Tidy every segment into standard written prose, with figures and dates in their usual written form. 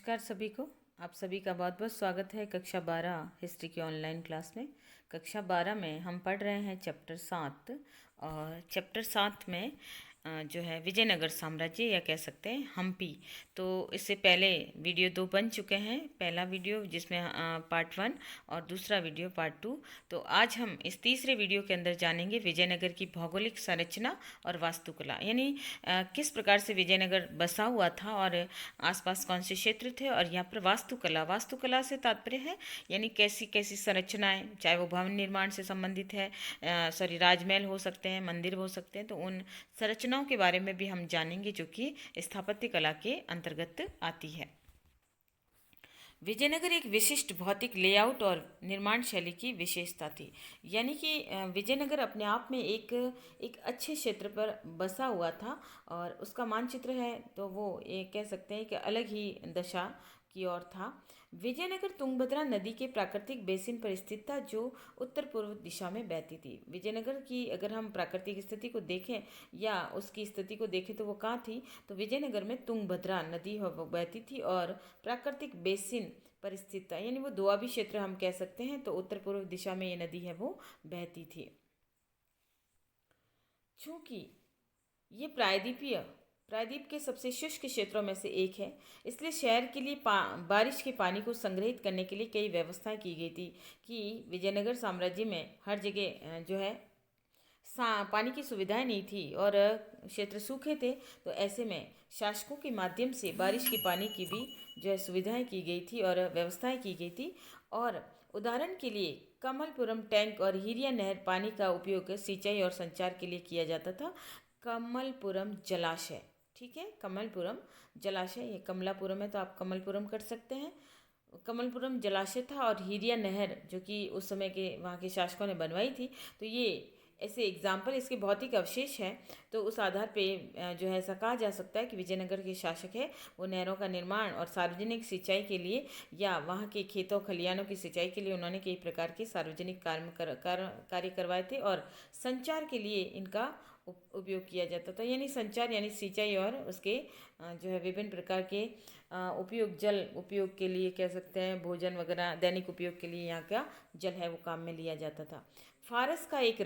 नमस्कार सभी को। आप सभी का बहुत बहुत स्वागत है कक्षा 12 हिस्ट्री की ऑनलाइन क्लास में। कक्षा 12 में हम पढ़ रहे हैं चैप्टर 7 और चैप्टर 7 में जो है विजयनगर साम्राज्य या कह सकते हैं हम्पी। तो इससे पहले वीडियो 2 बन चुके हैं। पहला वीडियो जिसमें पार्ट 1 और दूसरा वीडियो पार्ट 2। तो आज हम इस तीसरे वीडियो के अंदर जानेंगे विजयनगर की भौगोलिक संरचना और वास्तुकला, यानी किस प्रकार से विजयनगर बसा हुआ था और आसपास कौन से क्षेत्र थे। और यहाँ पर वास्तुकला से तात्पर्य है यानी कैसी कैसी संरचनाएं, चाहे वो भवन निर्माण से संबंधित है, राजमहल हो सकते हैं, मंदिर हो सकते हैं, तो उन संरचनाओं के बारे में भी हम जानेंगे जो कि स्थापत्य कला के अंतर्गत आती है। विजयनगर एक विशिष्ट भौतिक लेआउट और निर्माण शैली की विशेषता थी, यानी कि विजयनगर अपने आप में एक अच्छे क्षेत्र पर बसा हुआ था और उसका मानचित्र है तो वो ये कह सकते हैं कि अलग ही दशा की ओर था। विजयनगर तुंगभद्रा नदी के प्राकृतिक बेसिन पर स्थित था जो उत्तर पूर्व दिशा में बहती थी। विजयनगर की अगर हम प्राकृतिक स्थिति को देखें या उसकी स्थिति को देखें तो वो कहाँ थी, तो विजयनगर में तुंगभद्रा नदी वो बहती थी और प्राकृतिक बेसिन पर स्थित था, यानी वो दोआबी क्षेत्र हम कह सकते हैं। तो उत्तर पूर्व दिशा में ये नदी है वो बहती थी। चूंकि ये प्रायद्वीप के सबसे शुष्क क्षेत्रों में से एक है, इसलिए शहर के लिए बारिश के पानी को संग्रहित करने के लिए कई व्यवस्थाएं की गई थी कि विजयनगर साम्राज्य में हर जगह जो है पानी की सुविधाएं नहीं थी और क्षेत्र सूखे थे। तो ऐसे में शासकों के माध्यम से बारिश के पानी की भी जो है सुविधाएं की गई थी और व्यवस्थाएं की गई थी। और उदाहरण के लिए कमलपुरम टैंक और हिरिया नहर पानी का उपयोग सिंचाई और संचार के लिए किया जाता था। कमलपुरम जलाशय, ठीक है, कमलपुरम जलाशय, ये कमलापुरम है तो आप कमलपुरम कर सकते हैं। कमलपुरम जलाशय था और हिरिया नहर जो कि उस समय के वहाँ के शासकों ने बनवाई थी। तो ये ऐसे एग्जाम्पल इसके भौतिक अवशेष हैं। तो उस आधार पे जो है ऐसा कहा जा सकता है कि विजयनगर के शासक है वो नहरों का निर्माण और सार्वजनिक सिंचाई के लिए या वहाँ के खेतों खलिहानों की सिंचाई के लिए उन्होंने कई प्रकार के सार्वजनिक कार्य करवाए थे और संचार के लिए इनका उपयोग किया जाता था, यानी संचार यानी सिंचाई और उसके जो है विभिन्न प्रकार के उपयोग, जल उपयोग के लिए कह सकते हैं, भोजन वगैरह दैनिक उपयोग के लिए यहाँ का जल है वो काम में लिया जाता था। फारस का एक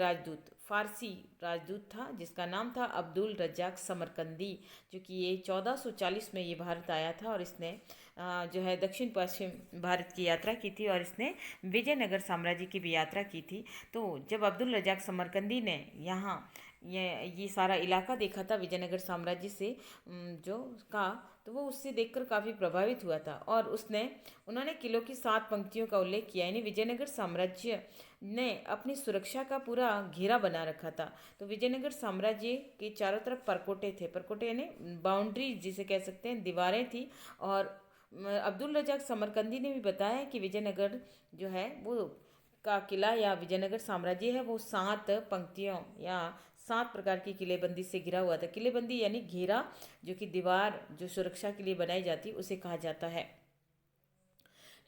फारसी राजदूत था जिसका नाम था अब्दुल रज्जाक समरकंदी, जो कि ये 1440 में ये भारत आया था और इसने जो है दक्षिण पश्चिम भारत की यात्रा की थी और इसने विजयनगर साम्राज्य की भी यात्रा की थी। तो जब अब्दुल रज्जाक समरकंदी ने यहाँ ये सारा इलाका देखा था विजयनगर साम्राज्य से जो का, तो वो उससे देखकर काफ़ी प्रभावित हुआ था और उन्होंने किलों की 7 पंक्तियों का उल्लेख किया, यानी विजयनगर साम्राज्य ने अपनी सुरक्षा का पूरा घेरा बना रखा था। तो विजयनगर साम्राज्य के चारों तरफ परकोटे यानी बाउंड्री जिसे कह सकते हैं, दीवारें थी। और अब्दुल रजाक समरकंदी ने भी बताया कि विजयनगर जो है वो का किला या विजयनगर साम्राज्य है वो 7 पंक्तियों या 7 प्रकार की किलेबंदी से घिरा हुआ था। किलेबंदी यानी घेरा, जो कि दीवार जो सुरक्षा के लिए बनाई जाती उसे कहा जाता है।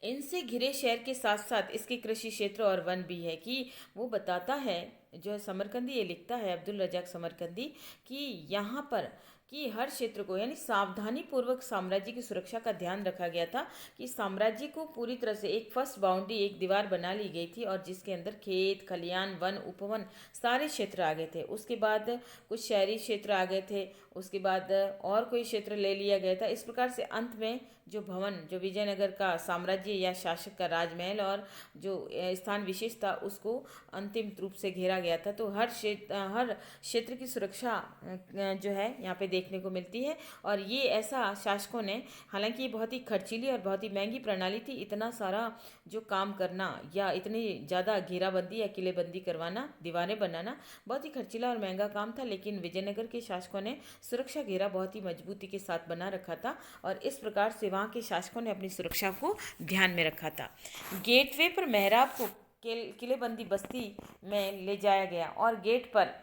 इनसे घिरे शहर के साथ साथ इसके कृषि क्षेत्र और वन भी है कि वो बताता है, जो है समरकंदी ये लिखता है अब्दुल रजाक समरकंदी कि यहाँ पर कि हर क्षेत्र को यानी सावधानी पूर्वक साम्राज्य की सुरक्षा का ध्यान रखा गया था कि साम्राज्य को पूरी तरह से एक फर्स्ट बाउंड्री, एक दीवार बना ली गई थी और जिसके अंदर खेत खलिहान वन उपवन सारे क्षेत्र आ गए थे। उसके बाद कुछ शहरी क्षेत्र आ गए थे, उसके बाद और कोई क्षेत्र ले लिया गया था। इस प्रकार से अंत में जो भवन, जो विजयनगर का साम्राज्य या शासक का राजमहल और जो स्थान विशेष था उसको अंतिम रूप से घेरा गया था। तो हर क्षेत्र की सुरक्षा जो है यहाँ पे देखने को मिलती है। और ये ऐसा शासकों ने, हालांकि ये बहुत ही खर्चीली और बहुत ही महंगी प्रणाली थी, इतना सारा जो काम करना या इतनी ज़्यादा घेराबंदी या किलेबंदी करवाना, दीवारें बनाना बहुत ही खर्चीला और महंगा काम था। लेकिन विजयनगर के शासकों ने सुरक्षा घेरा बहुत ही मजबूती के साथ बना रखा था और इस प्रकार से वहाँ के शासकों ने अपनी सुरक्षा को ध्यान में रखा था। गेटवे पर मेहराब को किलेबंदी बस्ती में ले जाया गया और गेट पर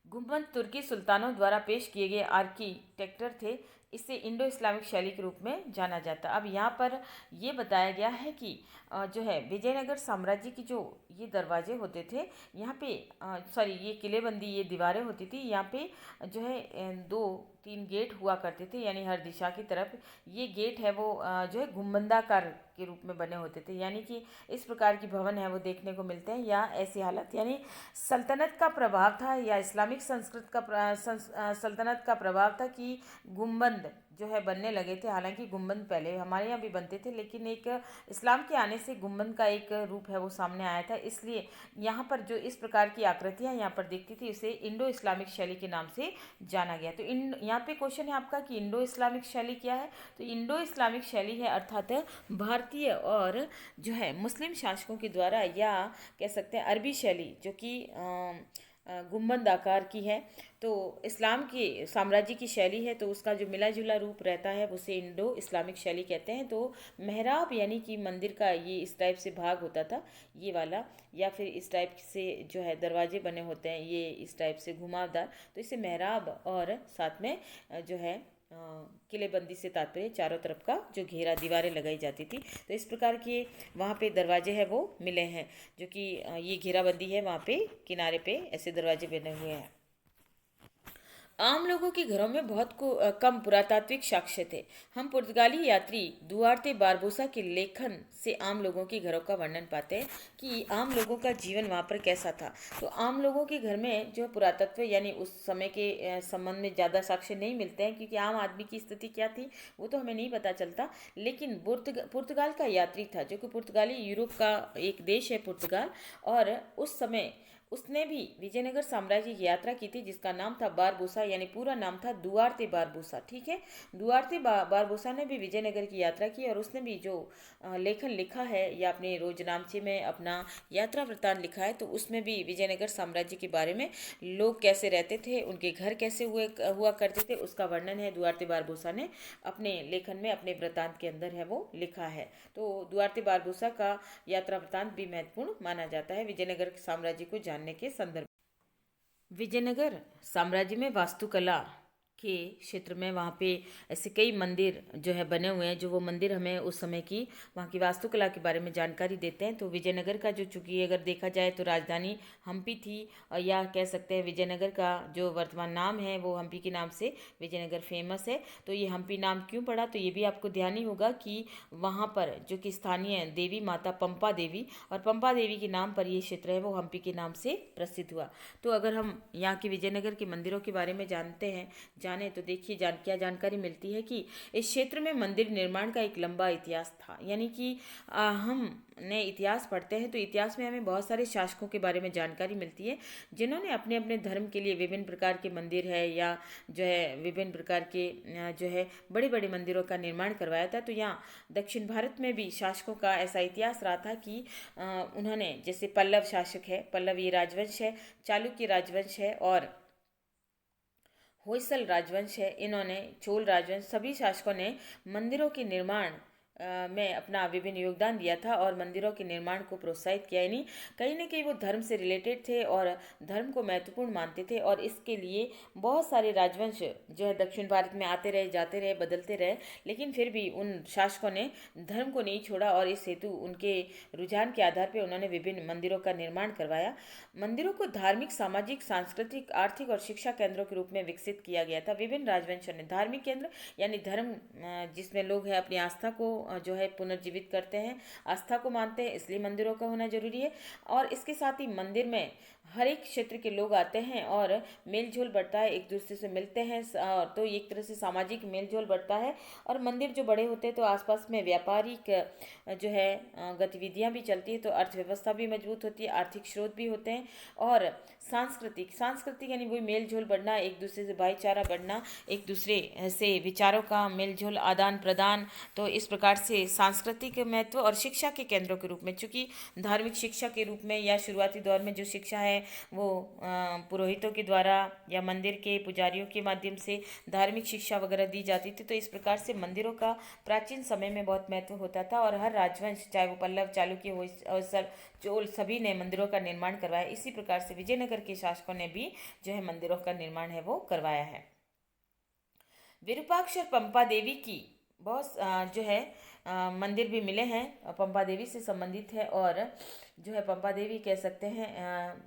गुम्बद तुर्की सुल्तानों द्वारा पेश किए गए आर्किटेक्चर थे। इसे इंडो इस्लामिक शैली के रूप में जाना जाता। अब यहाँ पर ये बताया गया है कि जो है विजयनगर साम्राज्य की जो ये दरवाजे होते थे यहाँ पे ये किलेबंदी, ये दीवारें होती थी, यहाँ पे जो है 2 3 गेट हुआ करते थे, यानी हर दिशा की तरफ। ये गेट है वो जो है गुंबदाकार के रूप में बने होते थे, यानी कि इस प्रकार की भवन है वो देखने को मिलते हैं। या ऐसी हालत, यानी सल्तनत का प्रभाव था या इस्लामिक सल्तनत का प्रभाव था कि गुंबद जो है बनने लगे थे। हालांकि गुंबद पहले हमारे यहाँ भी बनते थे, लेकिन एक इस्लाम के आने से गुंबद का एक रूप है वो सामने आया था। इसलिए यहाँ पर जो इस प्रकार की आकृतियाँ यहाँ पर दिखती थी, इसे इंडो इस्लामिक शैली के नाम से जाना गया। तो यहाँ पे क्वेश्चन है आपका कि इंडो इस्लामिक शैली क्या है। तो इंडो इस्लामिक शैली है अर्थात भारतीय और जो है मुस्लिम शासकों के द्वारा, या कह सकते हैं अरबी शैली, जो कि गुंबद आकार की है। तो इस्लाम की साम्राज्य की शैली है, तो उसका जो मिला जुला रूप रहता है उसे इंडो इस्लामिक शैली कहते हैं। तो मेहराब यानी कि मंदिर का ये इस टाइप से भाग होता था, ये वाला, या फिर इस टाइप से जो है दरवाजे बने होते हैं ये इस टाइप से घुमावदार, तो इसे मेहराब, और साथ में जो है किलेबंदी से तात्पर्य चारों तरफ का जो घेरा दीवारें लगाई जाती थी। तो इस प्रकार के वहाँ पे दरवाजे हैं वो मिले हैं, जो कि ये घेराबंदी है, वहाँ पे किनारे पे ऐसे दरवाजे बने हुए हैं। आम लोगों के घरों में बहुत कम पुरातात्विक साक्ष्य थे। हम पुर्तगाली यात्री दुआर्ते बारबोसा के लेखन से आम लोगों के घरों का वर्णन पाते हैं कि आम लोगों का जीवन वहाँ पर कैसा था। तो आम लोगों के घर में जो पुरातत्व यानी उस समय के संबंध में ज़्यादा साक्ष्य नहीं मिलते हैं, क्योंकि आम आदमी की स्थिति क्या थी वो तो हमें नहीं पता चलता। लेकिन पुर्तगाल का यात्री था, जो कि पुर्तगाली यूरोप का एक देश है पुर्तगाल, और उस समय उसने भी विजयनगर साम्राज्य की यात्रा की थी, जिसका नाम था बारबोसा, यानी पूरा नाम था दुआर्ते बारबोसा। ठीक है, दुआर्ते बारबोसा ने भी विजयनगर की यात्रा की, और उसने भी जो लेखन लिखा है या अपने रोजनामचे में अपना यात्रा वृत्तांत लिखा है, तो उसमें भी विजयनगर साम्राज्य के बारे में लोग कैसे रहते थे, उनके घर कैसे हुआ करते थे, उसका वर्णन है दुआर्ते बारबोसा ने अपने लेखन में, अपने वृत्तांत के अंदर है वो लिखा है। तो दुआर्ते बारबोसा का यात्रा वृत्तांत भी महत्वपूर्ण माना जाता है विजयनगर साम्राज्य को जानने के संदर्भ। विजयनगर साम्राज्य में वास्तुकला के क्षेत्र में वहाँ पे ऐसे कई मंदिर जो है बने हुए हैं, जो वो मंदिर हमें उस समय की वहाँ की वास्तुकला के बारे में जानकारी देते हैं। तो विजयनगर का जो, चूँकि अगर देखा जाए तो राजधानी हम्पी थी, या कह सकते हैं विजयनगर का जो वर्तमान नाम है वो हम्पी के नाम से विजयनगर फेमस है। तो ये हम्पी नाम क्यों पड़ा, तो ये भी आपको ध्यान ही होगा कि वहाँ पर जो कि स्थानीय देवी माता पंपा देवी, और पंपा देवी के नाम पर ये क्षेत्र है वो हम्पी के नाम से प्रसिद्ध हुआ। तो अगर हम यहाँ के विजयनगर के मंदिरों के बारे में जाने तो देखिए क्या जानकारी मिलती है कि इस क्षेत्र में मंदिर निर्माण का एक लंबा इतिहास था। यानी कि हमने इतिहास पढ़ते हैं तो इतिहास में हमें बहुत सारे शासकों के बारे में जानकारी मिलती है, जिन्होंने अपने अपने धर्म के लिए विभिन्न प्रकार के मंदिर है, या जो है विभिन्न प्रकार के जो है बड़े बड़े मंदिरों का निर्माण करवाया था। तो यहाँ दक्षिण भारत में भी शासकों का ऐसा इतिहास रहा था कि उन्होंने, जैसे पल्लव शासक है, पल्लव ये राजवंश है, चालुक्य राजवंश है, और होयसल राजवंश है, इन्होंने चोल राजवंश, सभी शासकों ने मंदिरों के निर्माण में अपना विभिन्न योगदान दिया था और मंदिरों के निर्माण को प्रोत्साहित किया। यानी कहीं ना कहीं वो धर्म से रिलेटेड थे और धर्म को महत्वपूर्ण मानते थे, और इसके लिए बहुत सारे राजवंश जो है दक्षिण भारत में आते रहे, जाते रहे, बदलते रहे, लेकिन फिर भी उन शासकों ने धर्म को नहीं छोड़ा, और इस हेतु उनके रुझान के आधार पर उन्होंने विभिन्न मंदिरों का निर्माण करवाया। मंदिरों को धार्मिक, सामाजिक, सांस्कृतिक, आर्थिक और शिक्षा केंद्रों के रूप में विकसित किया गया था। विभिन्न राजवंशों ने धार्मिक केंद्र यानी धर्म जिसमें लोग हैं अपनी आस्था को जो है पुनर्जीवित करते हैं, आस्था को मानते हैं, इसलिए मंदिरों का होना जरूरी है। और इसके साथ ही मंदिर में हर एक क्षेत्र के लोग आते हैं और मेल जोल बढ़ता है, एक दूसरे से मिलते हैं, तो एक तरह से सामाजिक मेल जोल बढ़ता है। और मंदिर जो बड़े होते हैं तो आसपास में व्यापारिक जो है गतिविधियां भी चलती है, तो अर्थव्यवस्था भी मजबूत होती है, आर्थिक स्रोत भी होते हैं। और सांस्कृतिक यानी वही मेल जोल बढ़ना, एक दूसरे से भाईचारा बढ़ना, एक दूसरे से विचारों का मेल जोल, आदान प्रदान। तो इस प्रकार से सांस्कृतिक महत्व और शिक्षा के केंद्रों के रूप में, चूँकि धार्मिक शिक्षा के रूप में या शुरुआती दौर में जो शिक्षा है वो पुरोहितों के द्वारा या मंदिर के पुजारियों के माध्यम से धार्मिक शिक्षा वगैरह दी जाती थी। तो इस प्रकार से मंदिरों का प्राचीन समय में बहुत महत्व होता था, और हर राजवंश, चाहे वो पल्लव, चालुक्य, होयसल, चोल, सभी ने मंदिरों का निर्माण करवाया। इसी प्रकार से विजयनगर के शासकों ने भी जो है मंदिरों का निर्माण है वो करवाया है। विरूपाक्ष और पंपा देवी की बहुत जो है मंदिर भी मिले हैं, पंपा देवी से संबंधित है, और जो है पंपा देवी कह सकते हैं,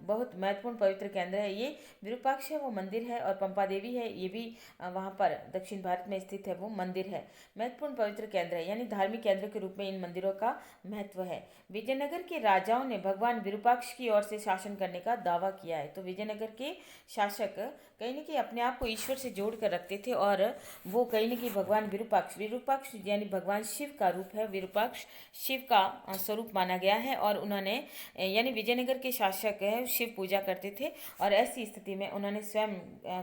बहुत महत्वपूर्ण पवित्र केंद्र है। ये विरूपाक्ष है वो मंदिर है, और पंपा देवी है ये भी वहाँ पर दक्षिण भारत में स्थित है वो मंदिर है। महत्वपूर्ण पवित्र केंद्र है, यानी धार्मिक केंद्र के रूप में इन मंदिरों का महत्व है। विजयनगर के राजाओं ने भगवान विरूपाक्ष की ओर से शासन करने का दावा किया है। तो विजयनगर के शासक कहीं न कहीं अपने आप को ईश्वर से जोड़ कर रखते थे, और वो कहीं न कहीं भगवान विरूपाक्ष, विरूपाक्ष यानी भगवान शिव का रूप है, विरूपाक्ष शिव का स्वरूप माना गया है। और उन्होंने यानी विजयनगर के शासक है शिव पूजा करते थे, और ऐसी स्थिति में उन्होंने स्वयं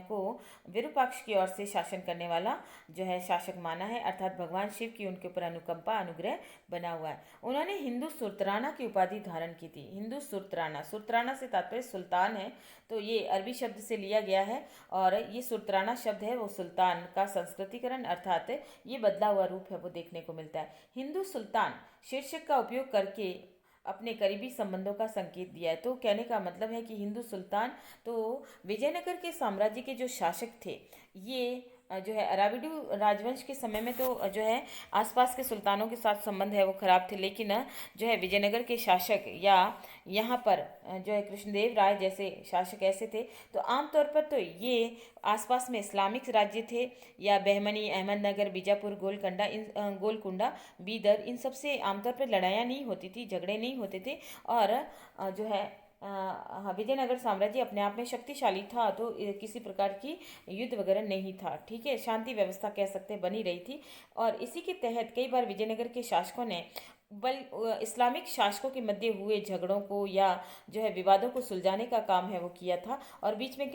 को विरूपाक्ष की ओर से शासन करने वाला जो है शासक माना है, अर्थात भगवान शिव की उनके ऊपर अनुकंपा अनुग्रह बना हुआ है। उन्होंने हिंदू सुल्ताना की उपाधि धारण की थी। हिंदू सुल्ताना, सुल्ताना से तात्पर्य सुल्तान है, तो ये अरबी शब्द से लिया गया है, और ये सुल्ताना शब्द है वो सुल्तान का संस्कृतिकरण अर्थात ये बदला हुआ रूप है वो देखने को मिलता है। हिंदू सुल्तान शीर्षक का उपयोग करके अपने करीबी संबंधों का संकेत दिया है। तो कहने का मतलब है कि हिंदू सुल्तान, तो विजयनगर के साम्राज्य के जो शासक थे ये जो है अराबिडू राजवंश के समय में तो जो है आसपास के सुल्तानों के साथ संबंध है वो खराब थे, लेकिन जो है विजयनगर के शासक या यहाँ पर जो है कृष्णदेव राय जैसे शासक ऐसे थे, तो आमतौर पर तो ये आसपास में इस्लामिक राज्य थे, या बहमनी, अहमदनगर, बीजापुर, गोलकुंडा, बीदर, इन सब से आमतौर पर लड़ाइयाँ नहीं होती थी, झगड़े नहीं होते थे। और जो है हाँ, विजयनगर साम्राज्य अपने आप में शक्तिशाली था, तो किसी प्रकार की युद्ध वगैरह नहीं था, ठीक है, शांति व्यवस्था कह सकते हैं बनी रही थी। और इसी के तहत कई बार विजयनगर के शासकों ने इस्लामिक शासकों के मध्य हुए झगड़ों को या जो है विवादों को सुलझाने का काम है वो किया था, और बीच में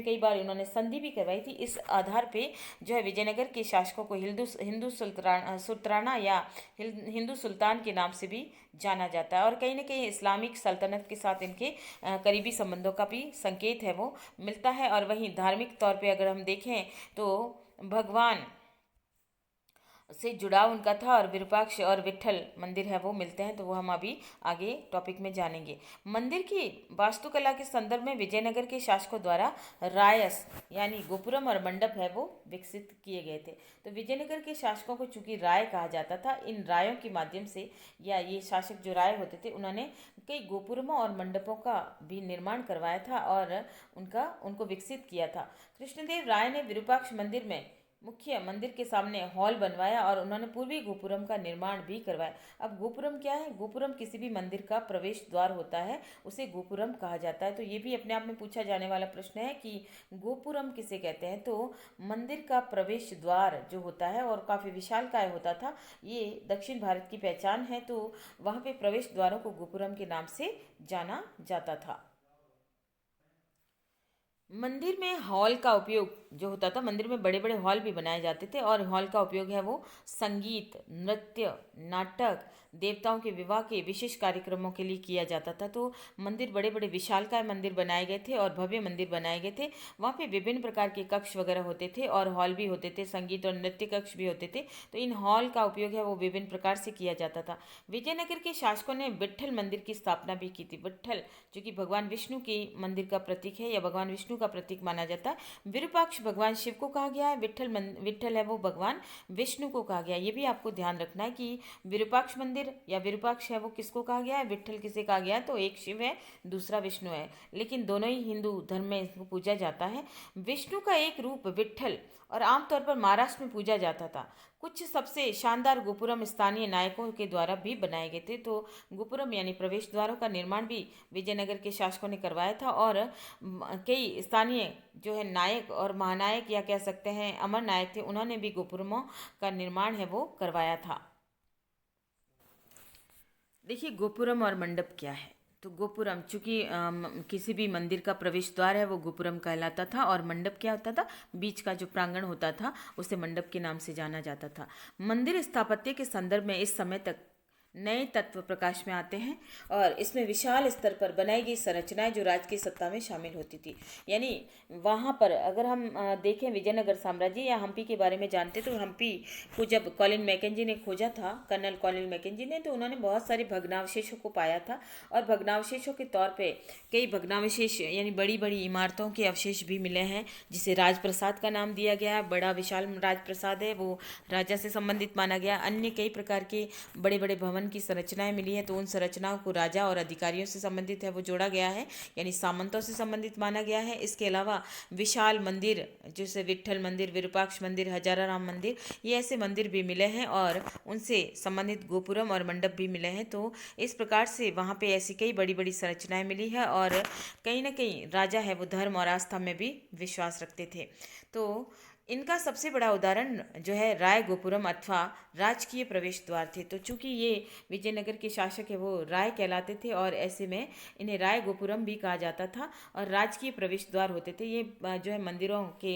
कई बार उन्होंने संधि भी करवाई थी। इस आधार पे जो है विजयनगर के शासकों को हिंदू सुल्ताना या हिंदू सुल्तान के नाम से भी जाना जाता है, और कहीं ना कहीं इस्लामिक सल्तनत के साथ इनके करीबी संबंधों का भी संकेत है वो मिलता है। और वहीं धार्मिक तौर पे अगर हम देखें तो भगवान से जुड़ाव उनका था, और विरूपाक्ष और विट्ठल मंदिर है वो मिलते हैं, तो वो हम अभी आगे टॉपिक में जानेंगे। मंदिर की वास्तुकला के संदर्भ में विजयनगर के शासकों द्वारा रायस यानी गोपुरम और मंडप है वो विकसित किए गए थे। तो विजयनगर के शासकों को चूंकि राय कहा जाता था, इन रायों के माध्यम से या ये शासक जो राय होते थे उन्होंने कई गोपुरमों और मंडपों का भी निर्माण करवाया था और उनको विकसित किया था। कृष्णदेव राय ने विरूपाक्ष मंदिर में मुख्य मंदिर के सामने हॉल बनवाया, और उन्होंने पूर्वी गोपुरम का निर्माण भी करवाया। अब गोपुरम क्या है? गोपुरम किसी भी मंदिर का प्रवेश द्वार होता है, उसे गोपुरम कहा जाता है। तो ये भी अपने आप में पूछा जाने वाला प्रश्न है कि गोपुरम किसे कहते हैं। तो मंदिर का प्रवेश द्वार जो होता है और काफ़ी विशालकाय होता था, ये दक्षिण भारत की पहचान है। तो वहाँ पे प्रवेश द्वारों को गोपुरम के नाम से जाना जाता था। मंदिर में हॉल का उपयोग जो होता था, मंदिर में बड़े बड़े हॉल भी बनाए जाते थे, और हॉल का उपयोग है वो संगीत, नृत्य, नाटक, देवताओं के विवाह के विशेष कार्यक्रमों के लिए किया जाता था। तो मंदिर बड़े बड़े विशालकाय मंदिर बनाए गए थे और भव्य मंदिर बनाए गए थे। वहाँ पे विभिन्न प्रकार के कक्ष वगैरह होते थे और हॉल भी होते थे, संगीत और नृत्य कक्ष भी होते थे। तो इन हॉल का उपयोग है वो विभिन्न प्रकार से किया जाता था। विजयनगर के शासकों ने विट्ठल मंदिर की स्थापना भी की थी। विट्ठल जो कि भगवान विष्णु के मंदिर का प्रतीक है या भगवान विष्णु का प्रतीक माना जाता है। विरूपाक्ष भगवान शिव को कहा गया है, विट्ठल है वो भगवान विष्णु को कहा गया है। ये भी आपको ध्यान रखना है कि विरूपाक्ष मंदिर या विरूपाक्ष है वो किसको कहा गया है, विट्ठल किसे कहा गया है। तो एक शिव है, दूसरा विष्णु है, लेकिन दोनों ही हिंदू धर्म में इसको पूजा जाता है। विष्णु का एक रूप विट्ठल और आमतौर पर महाराष्ट्र में पूजा जाता था। कुछ सबसे शानदार गोपुरम स्थानीय नायकों के द्वारा भी बनाए गए थे। तो गोपुरम यानी प्रवेश द्वारों का निर्माण भी विजयनगर के शासकों ने करवाया था, और कई स्थानीय जो है नायक और महानायक या कह सकते हैं अमर नायक थे, उन्होंने भी गोपुरमों का निर्माण है वो करवाया था। देखिए गोपुरम और मंडप क्या है। तो गोपुरम चूंकि किसी भी मंदिर का प्रवेश द्वार है वो गोपुरम कहलाता था, और मंडप क्या होता था, बीच का जो प्रांगण होता था उसे मंडप के नाम से जाना जाता था। मंदिर स्थापत्य के संदर्भ में इस समय तक नए तत्व प्रकाश में आते हैं, और इसमें विशाल स्तर पर बनाई गई संरचनाएं जो राजकीय सत्ता में शामिल होती थी। यानी वहाँ पर अगर हम देखें विजयनगर साम्राज्य या हम्पी के बारे में जानते, तो हम्पी को जब कॉलिन मैकेंजी ने खोजा था, कर्नल कॉलिन मैकेंजी ने, तो उन्होंने बहुत सारे भग्नावशेषों को पाया था, और भग्नावशेषों के तौर पे कई भग्नावशेष यानी बड़ी बड़ी इमारतों के अवशेष भी मिले हैं, जिसे राजप्रसाद का नाम दिया गया है। बड़ा विशाल राजप्रसाद है, वो राजा से संबंधित माना गया। अन्य कई प्रकार के बड़े बड़े भवन भवन की संरचनाएं मिली है तो उन संरचनाओं को राजा और अधिकारियों से संबंधित है वो जोड़ा गया है, यानी सामंतों से संबंधित माना गया है। इसके अलावा विशाल मंदिर जैसे विट्ठल मंदिर, विरूपाक्ष मंदिर, हजाराराम मंदिर, ये ऐसे मंदिर भी मिले हैं और उनसे संबंधित गोपुरम और मंडप भी मिले हैं। तो इस प्रकार से वहाँ पे ऐसी कई बड़ी बड़ी संरचनाएं मिली है और कहीं ना कहीं राजा है वो धर्म और आस्था में भी विश्वास रखते थे। तो इनका सबसे बड़ा उदाहरण जो है राय गोपुरम अथवा राजकीय प्रवेश द्वार थे। तो चूंकि ये विजयनगर के शासक है वो राय कहलाते थे और ऐसे में इन्हें राय गोपुरम भी कहा जाता था और राजकीय प्रवेश द्वार होते थे। ये जो है मंदिरों के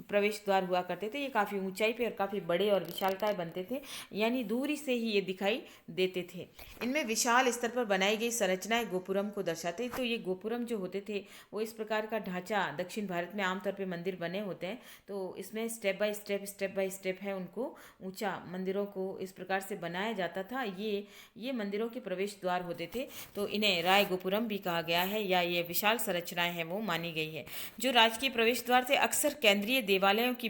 प्रवेश द्वार हुआ करते थे। ये काफ़ी ऊंचाई पे और काफ़ी बड़े और विशालकाय बनते थे, यानी दूरी से ही ये दिखाई देते थे। इनमें विशाल स्तर पर बनाई गई संरचनाएं गोपुरम को दर्शाते। तो ये गोपुरम जो होते थे वो इस प्रकार का ढांचा दक्षिण भारत में आमतौर पर मंदिर बने होते हैं। तो इसमें स्टेप बाय स्टेप है उनको ऊंचा मंदिरों को इस प्रकार से बनाया जाता था। ये मंदिरों के प्रवेश द्वार होते थे, तो इन्हें राय गोपुरम भी कहा गया है या ये विशाल संरचनाएं हैं वो मानी गई है। जो राजकीय प्रवेश द्वार थे अक्सर केंद्रीय देवालयों की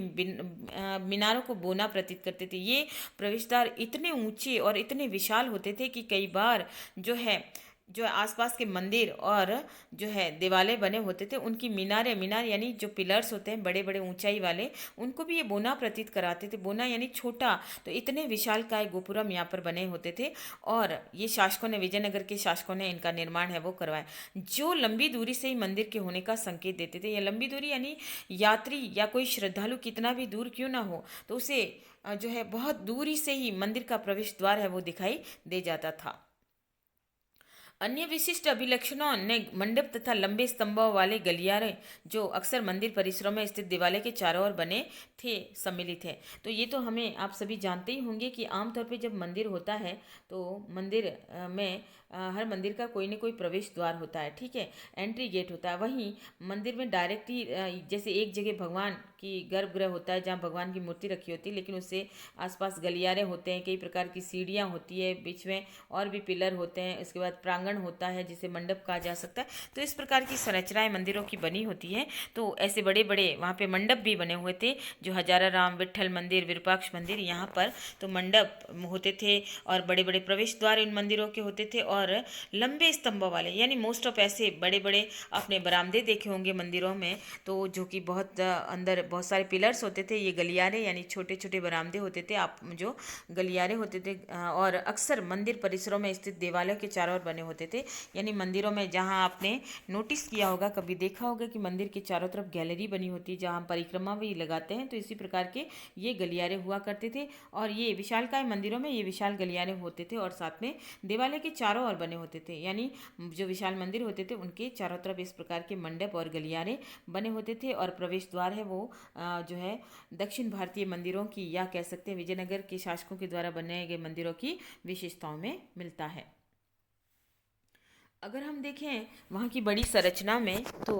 मीनारों को बोना प्रतीत करते थे। ये प्रवेश द्वार इतने ऊंचे और इतने विशाल होते थे कि कई बार जो है जो आसपास के मंदिर और जो है देवालय बने होते थे उनकी मीनार यानी जो पिलर्स होते हैं बड़े बड़े ऊंचाई वाले, उनको भी ये बोना प्रतीत कराते थे। बोना यानी छोटा, तो इतने विशालकाय गोपुरम यहाँ पर बने होते थे और ये शासकों ने, विजयनगर के शासकों ने इनका निर्माण है वो करवाया, जो लंबी दूरी से ही मंदिर के होने का संकेत देते थे। या लंबी दूरी यानी यात्री या कोई श्रद्धालु कितना भी दूर क्यों ना हो तो उसे जो है बहुत दूरी से ही मंदिर का प्रवेश द्वार है वो दिखाई दे जाता था। अन्य विशिष्ट अभिलक्षणों ने मंडप तथा लंबे स्तंभों वाले गलियारे जो अक्सर मंदिर परिसरों में स्थित देवालय के चारों ओर बने थे सम्मिलित है। तो ये तो हमें आप सभी जानते ही होंगे कि आमतौर पे जब मंदिर होता है तो मंदिर में हर मंदिर का कोई न कोई प्रवेश द्वार होता है, ठीक है, एंट्री गेट होता है। वहीं मंदिर में डायरेक्ट ही जैसे एक जगह भगवान की गर्भगृह होता है जहाँ भगवान की मूर्ति रखी होती है, लेकिन उससे आसपास गलियारे होते हैं, कई प्रकार की सीढ़ियाँ होती है, बीच में और भी पिलर होते हैं, उसके बाद प्रांगण होता है जिसे मंडप कहा जा सकता है। तो इस प्रकार की संरचनाएं मंदिरों की बनी होती है। तो ऐसे बड़े बड़े वहाँ पे मंडप भी बने हुए थे, जो हजाराराम, विट्ठल मंदिर, विरूपाक्ष मंदिर, यहाँ पर तो मंडप होते थे और बड़े बड़े प्रवेश द्वार इन मंदिरों के होते थे और लंबे स्तंभों वाले, यानी मोस्ट ऑफ ऐसे बड़े बड़े आपने बरामदे देखे होंगे मंदिरों में, तो जो कि बहुत अंदर बहुत सारे पिलर्स होते थे। ये गलियारे यानी छोटे छोटे बरामदे होते थे, आप जो गलियारे होते थे और अक्सर मंदिर परिसरों में स्थित देवालयों के चारों ओर बने होते थे। यानी मंदिरों में जहाँ आपने नोटिस किया होगा, कभी देखा होगा कि मंदिर के चारों तरफ गैलरी बनी होती है जहाँ हम परिक्रमा भी लगाते हैं, तो इसी प्रकार के ये गलियारे हुआ करते थे और ये विशालकाय मंदिरों में ये विशाल गलियारे होते थे और साथ में देवालय के चारों ओर बने होते थे। यानी जो विशाल मंदिर होते थे उनके चारों तरफ इस प्रकार के मंडप और गलियारे बने होते थे और प्रवेश द्वार है वो जो है दक्षिण भारतीय मंदिरों की या कह सकते हैं विजयनगर के शासकों के द्वारा बनाए गए मंदिरों की विशेषताओं में मिलता है। अगर हम देखें वहाँ की बड़ी संरचना में तो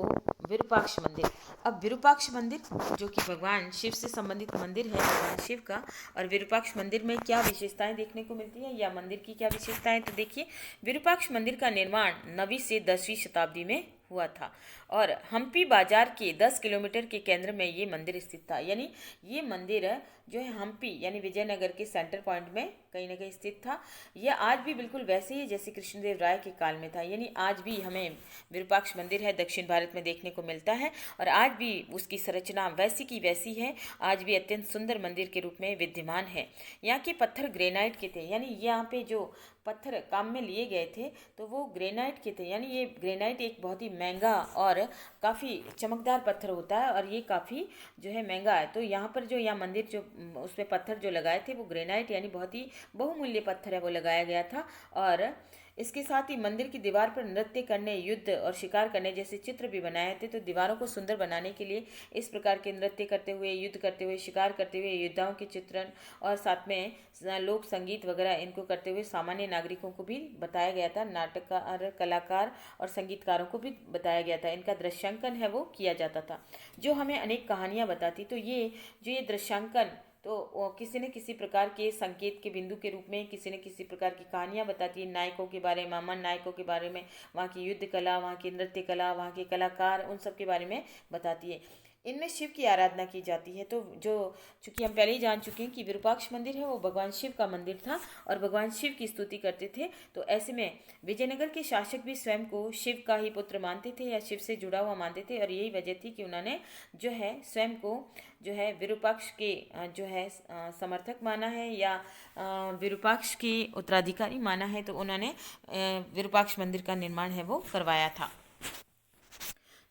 विरूपाक्ष मंदिर, अब विरूपाक्ष मंदिर जो कि भगवान शिव से संबंधित मंदिर है, भगवान शिव का, और विरूपाक्ष मंदिर में क्या विशेषताएं देखने को मिलती हैं या मंदिर की क्या विशेषताएं, तो देखिए विरूपाक्ष मंदिर का निर्माण 9वीं से 10वीं शताब्दी में हुआ था और हम्पी बाजार के 10 किलोमीटर के केंद्र में ये मंदिर स्थित था। यानी ये मंदिर जो है हम्पी यानी विजयनगर के सेंटर पॉइंट में कहीं ना कहीं स्थित था। यह आज भी बिल्कुल वैसे ही जैसे कृष्णदेव राय के काल में था। यानी आज भी हमें विरूपाक्ष मंदिर है दक्षिण भारत में देखने को मिलता है और आज भी उसकी संरचना वैसी की वैसी है, आज भी अत्यंत सुंदर मंदिर के रूप में विद्यमान है। यहाँ के पत्थर ग्रेनाइट के थे, यानी यहाँ पे जो पत्थर काम में लिए गए थे तो वो ग्रेनाइट के थे। यानी ये ग्रेनाइट एक बहुत ही महंगा और काफ़ी चमकदार पत्थर होता है और ये काफ़ी जो है महंगा है। तो यहाँ पर जो यहाँ मंदिर जो उसमें पत्थर जो लगाए थे वो ग्रेनाइट यानी बहुत ही बहुमूल्य पत्थर है वो लगाया गया था। और इसके साथ ही मंदिर की दीवार पर नृत्य करने, युद्ध और शिकार करने जैसे चित्र भी बनाए थे। तो दीवारों को सुंदर बनाने के लिए इस प्रकार के नृत्य करते हुए, युद्ध करते हुए, शिकार करते हुए योद्धाओं के चित्रण और साथ में लोक संगीत वगैरह इनको करते हुए सामान्य नागरिकों को भी बताया गया था, नाटककार, कलाकार और संगीतकारों को भी बताया गया था। इनका दृश्यांकन है वो किया जाता था जो हमें अनेक कहानियाँ बताती। तो ये दृश्यांकन तो किसी न किसी प्रकार के संकेत के बिंदु के रूप में किसी न किसी प्रकार की कहानियाँ बताती है नायकों के बारे में, अमर नायकों के बारे में, वहाँ की युद्ध कला, वहाँ की नृत्य कला, वहाँ के कलाकार, उन सब के बारे में बताती है। इनमें शिव की आराधना की जाती है। तो जो चूंकि हम पहले ही जान चुके हैं कि विरूपाक्ष मंदिर है वो भगवान शिव का मंदिर था और भगवान शिव की स्तुति करते थे। तो ऐसे में विजयनगर के शासक भी स्वयं को शिव का ही पुत्र मानते थे या शिव से जुड़ा हुआ मानते थे, और यही वजह थी कि उन्होंने जो है स्वयं को जो है विरूपाक्ष के जो है समर्थक माना है या विरूपाक्ष के उत्तराधिकारी माना है। तो उन्होंने विरूपाक्ष मंदिर का निर्माण है वो करवाया था।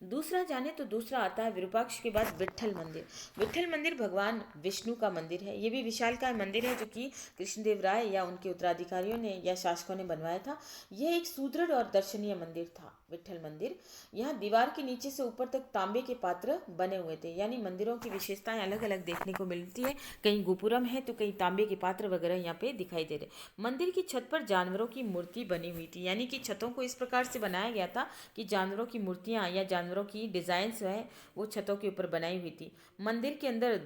दूसरा जाने तो दूसरा आता है विरूपाक्ष के बाद विट्ठल मंदिर। विट्ठल मंदिर भगवान विष्णु का मंदिर है। ये भी विशालकाय मंदिर है जो कि कृष्णदेव राय या उनके उत्तराधिकारियों ने या शासकों ने बनवाया था। यह एक सुदृढ़ और दर्शनीय मंदिर था विट्ठल मंदिर। यहाँ दीवार के नीचे से ऊपर तक तांबे के पात्र बने हुए थे, यानी मंदिरों की विशेषताएं अलग अलग देखने को मिलती है। कहीं गोपुरम है तो कहीं तांबे के पात्र वगैरह यहाँ पे दिखाई दे रहे। मंदिर की छत पर जानवरों की मूर्ति बनी हुई थी, यानी कि छतों को इस प्रकार से बनाया गया था कि जानवरों की मूर्तियाँ या जानवरों की डिजाइन्स है वो छतों के ऊपर बनाई हुई थी। मंदिर के अंदर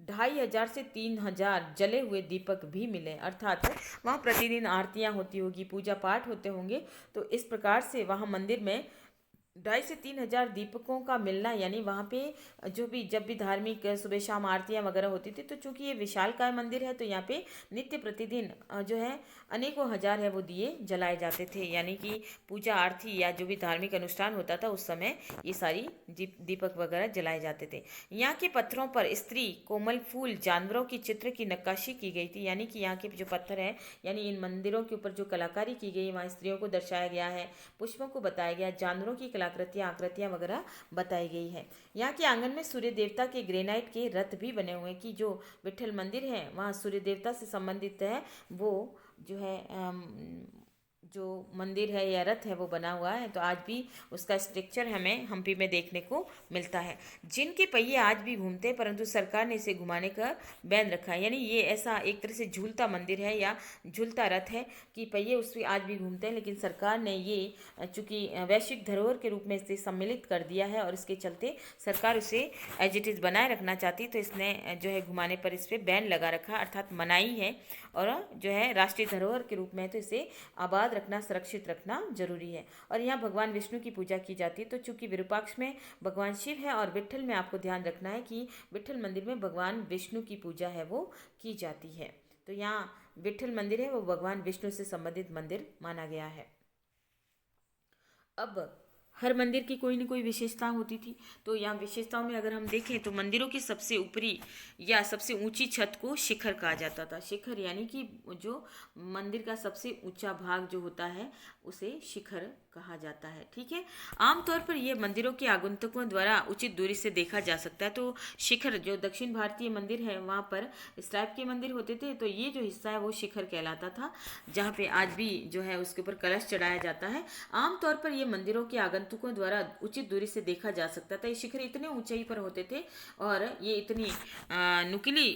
2500 से 3000 जले हुए दीपक भी मिले, अर्थात वहाँ प्रतिदिन आरतियाँ होती होगी, पूजा पाठ होते होंगे। तो इस प्रकार से वहाँ मंदिर में 2,500 से 3,000 दीपकों का मिलना, यानी वहाँ पे जो भी जब भी धार्मिक सुबह शाम आरतियाँ वगैरह होती थी, तो चूंकि ये विशालकाय मंदिर है तो यहाँ पे नित्य प्रतिदिन जो है अनेकों हजार है वो दिए जलाए जाते थे, यानी कि पूजा आरती या जो भी धार्मिक अनुष्ठान होता था उस समय ये सारी दीपक वगैरह जलाए जाते थे। यहाँ के पत्थरों पर स्त्री, कोमल फूल, जानवरों की चित्र की नक्काशी की गई थी, यानी कि यहाँ के जो पत्थर है यानी इन मंदिरों के ऊपर जो कलाकारी की गई वहाँ स्त्रियों को दर्शाया गया है, पुष्पों को बताया गया, जानवरों की कलाकृतियाँ आकृतियाँ वगैरह बताई गई है। यहाँ के आंगन में सूर्य देवता के ग्रेनाइट के रथ भी बने हुए हैं कि जो विट्ठल मंदिर है वहाँ सूर्य देवता से संबंधित है वो जो है जो मंदिर है या रथ है वो बना हुआ है। तो आज भी उसका स्ट्रक्चर हमें हम्पी में देखने को मिलता है। जिनके पहिए आज भी घूमते हैं परंतु सरकार ने इसे घुमाने का बैन रखा है, यानी ये ऐसा एक तरह से झूलता मंदिर है या झूलता रथ है कि पहिए उस पर आज भी घूमते हैं, लेकिन सरकार ने ये चूँकि वैश्विक धरोहर के रूप में इसे सम्मिलित कर दिया है और इसके चलते सरकार उसे एज इट इज़ बनाए रखना चाहती, तो इसने जो है घुमाने पर इस पर बैन लगा रखा, अर्थात मनाही है। और जो है राष्ट्रीय धरोहर के रूप में तो इसे आबाद रखना, सुरक्षित रखना जरूरी है। और यहाँ भगवान विष्णु की पूजा की जाती है। तो चूंकि विरूपाक्ष में भगवान शिव है और विट्ठल में आपको ध्यान रखना है कि विट्ठल मंदिर में भगवान विष्णु की पूजा है वो की जाती है। तो यहाँ विट्ठल मंदिर है वो भगवान विष्णु से संबंधित मंदिर माना गया है। अब हर मंदिर की कोई न कोई विशेषता होती थी। तो यहाँ विशेषताओं में अगर हम देखें तो मंदिरों की सबसे ऊपरी या सबसे ऊंची छत को शिखर कहा जाता था। शिखर यानी कि जो मंदिर का सबसे ऊंचा भाग जो होता है उसे शिखर कहा जाता है। ठीक है, आमतौर पर यह मंदिरों के आगंतुकों द्वारा उचित दूरी से देखा जा सकता है। तो शिखर जो दक्षिण भारतीय मंदिर है वहाँ पर इस टाइप के मंदिर होते थे, तो ये जो हिस्सा है वो शिखर कहलाता था, जहाँ पे आज भी जो है उसके ऊपर कलश चढ़ाया जाता है। आमतौर पर ये मंदिरों के आगंतुकों द्वारा उचित दूरी से देखा जा सकता था। ये शिखर इतने ऊंचाई पर होते थे और ये इतनी नुकीली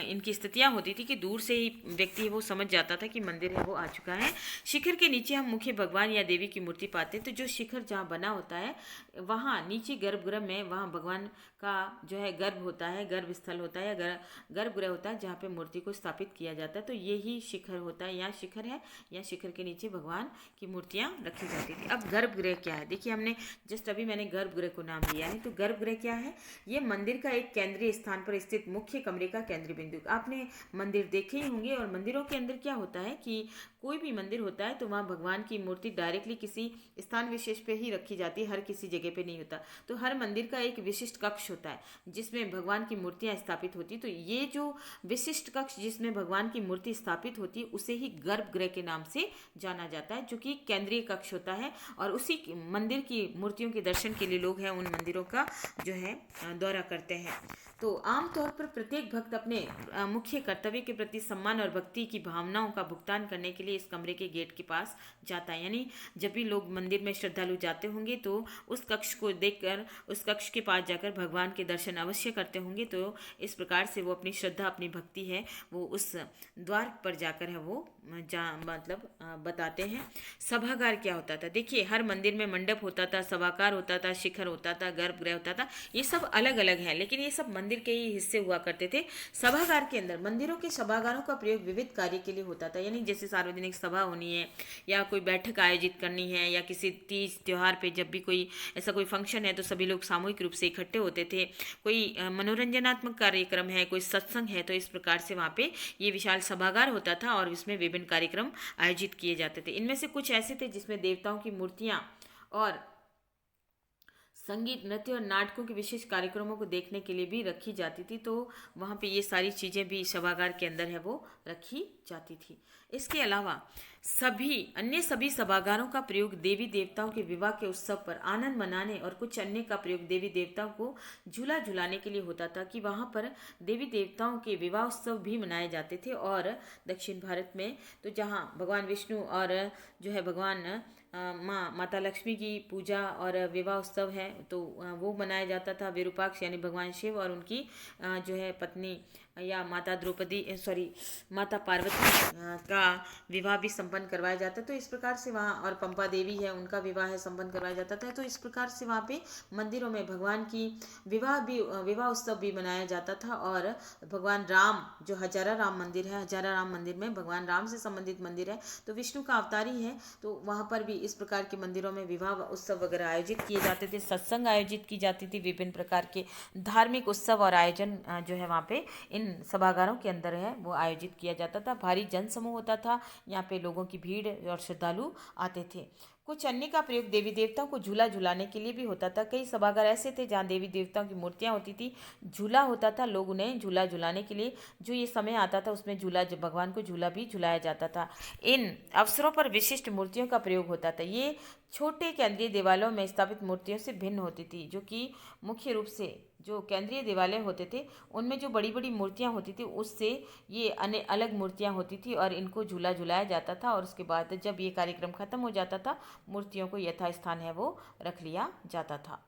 इनकी स्थितियाँ होती थी कि दूर से ही व्यक्ति वो समझ जाता था कि मंदिर है वो आ चुका है। शिखर के नीचे हम मुख्य भगवान या देवी की मूर्ति पाते हैं। तो जो शिखर जहाँ बना होता है वहाँ नीचे गर्भगृह में वहाँ भगवान का जो है गर्भ होता है, गर्भ स्थल होता है या गर्भगृह होता है जहाँ पे मूर्ति को स्थापित किया जाता है। तो यही शिखर होता है, यहाँ शिखर है, यहाँ शिखर के नीचे भगवान की मूर्तियाँ रखी जाती थी। अब गर्भगृह क्या है, देखिए हमने जस्ट अभी मैंने गर्भगृह को नाम दिया है। तो गर्भगृह क्या है, ये मंदिर का एक केंद्रीय स्थान पर स्थित मुख्य कमरे का केंद्रीय बिंदु। आपने मंदिर देखे ही होंगे और मंदिरों के अंदर क्या होता है कि कोई भी मंदिर होता है तो वहाँ भगवान की मूर्ति डायरेक्टली किसी स्थान विशेष पे ही रखी जाती है, हर किसी जगह पे नहीं होता। तो हर मंदिर का एक विशिष्ट कक्ष होता है जिसमें भगवान की मूर्तियाँ स्थापित होती। तो ये जो विशिष्ट कक्ष जिसमें भगवान की मूर्ति स्थापित होती है उसे ही गर्भगृह के नाम से जाना जाता है, जो कि केंद्रीय कक्ष होता है। और उसी मंदिर की मूर्तियों के दर्शन के लिए लोग हैं उन मंदिरों का जो है दौरा करते हैं। तो आमतौर पर प्रत्येक भक्त अपने मुख्य कर्तव्य के प्रति सम्मान और भक्ति की भावनाओं का भुगतान करने के लिए इस कमरे के गेट के पास जाता है। यानी जब भी लोग मंदिर में श्रद्धालु जाते होंगे तो उस कक्ष को देखकर उस कक्ष के पास जाकर भगवान के दर्शन अवश्य करते होंगे। तो इस प्रकार से वो अपनी श्रद्धा, अपनी भक्ति है वो उस द्वार पर जाकर है वो बताते हैं। सभागार क्या होता था, देखिए हर मंदिर में मंडप होता था, सभागार होता था, शिखर होता था, गर्भगृह होता था, ये सब अलग अलग है, लेकिन ये सब मंदिर मंदिर के ही हिस्से हुआ करते थे। सभागार के अंदर मंदिरों के सभागारों का प्रयोग विविध कार्य के लिए होता था, यानी जैसे सार्वजनिक सभा होनी है या कोई बैठक आयोजित करनी है या किसी तीज त्योहार पे जब भी कोई ऐसा कोई फंक्शन है तो सभी लोग सामूहिक रूप से इकट्ठे होते थे। कोई मनोरंजनात्मक कार्यक्रम है, कोई सत्संग है, तो इस प्रकार से वहाँ पे ये विशाल सभागार होता था और इसमें विभिन्न कार्यक्रम आयोजित किए जाते थे। इनमें से कुछ ऐसे थे जिसमें देवताओं की मूर्तियाँ और संगीत, नृत्य और नाटकों के विशेष कार्यक्रमों को देखने के लिए भी रखी जाती थी, तो वहाँ पे ये सारी चीज़ें भी सभागार के अंदर है वो रखी जाती थी। इसके अलावा सभी सभागारों का प्रयोग देवी देवताओं के विवाह के उत्सव पर आनंद मनाने और कुछ अन्य का प्रयोग देवी देवताओं को झूला झुलाने के लिए होता था, कि वहाँ पर देवी देवताओं के विवाह उत्सव भी मनाए जाते थे। और दक्षिण भारत में तो जहाँ भगवान विष्णु और जो है भगवान माता लक्ष्मी की पूजा और विवाह उत्सव है तो वो मनाया जाता था। विरूपाक्ष यानी भगवान शिव और उनकी जो है पत्नी या माता पार्वती का विवाह भी संपन्न करवाया जाता है। तो इस प्रकार से वहाँ, और पंपा देवी है उनका विवाह है संपन्न करवाया जाता था। तो इस प्रकार से वहाँ पे मंदिरों में भगवान की विवाह उत्सव भी मनाया जाता था। और भगवान राम, जो हजारा राम मंदिर है, हजारा राम मंदिर में भगवान राम से संबंधित मंदिर है, तो विष्णु का अवतार ही है, तो वहाँ पर भी इस प्रकार के मंदिरों में विवाह उत्सव वगैरह आयोजित किए जाते थे, सत्संग आयोजित की जाती थी, विभिन्न प्रकार के धार्मिक उत्सव और आयोजन जो है वहाँ पे इन सभागारों के अंदर है वो आयोजित किया जाता था। भारी जन समूह होता था, यहाँ पे लोगों की भीड़ और श्रद्धालु आते थे। कुछ अन्य का प्रयोग देवी देवताओं को झूला झुलाने के लिए भी होता था। कई सभागार ऐसे थे जहाँ देवी देवताओं की मूर्तियाँ होती थी, झूला होता था, लोग उन्हें झूला झुलाने के लिए जो ये समय आता था उसमें भगवान को झूला भी झुलाया जाता था। इन अवसरों पर विशिष्ट मूर्तियों का प्रयोग होता था। ये छोटे केंद्रीय देवालयों में स्थापित मूर्तियों से भिन्न होती थी, जो कि मुख्य रूप से जो केंद्रीय देवालय होते थे उनमें जो बड़ी बड़ी मूर्तियाँ होती थी उससे ये अलग मूर्तियाँ होती थी और इनको झूला झुलाया जाता था। और उसके बाद जब ये कार्यक्रम खत्म हो जाता था मूर्तियों को यथास्थान है वो रख लिया जाता था।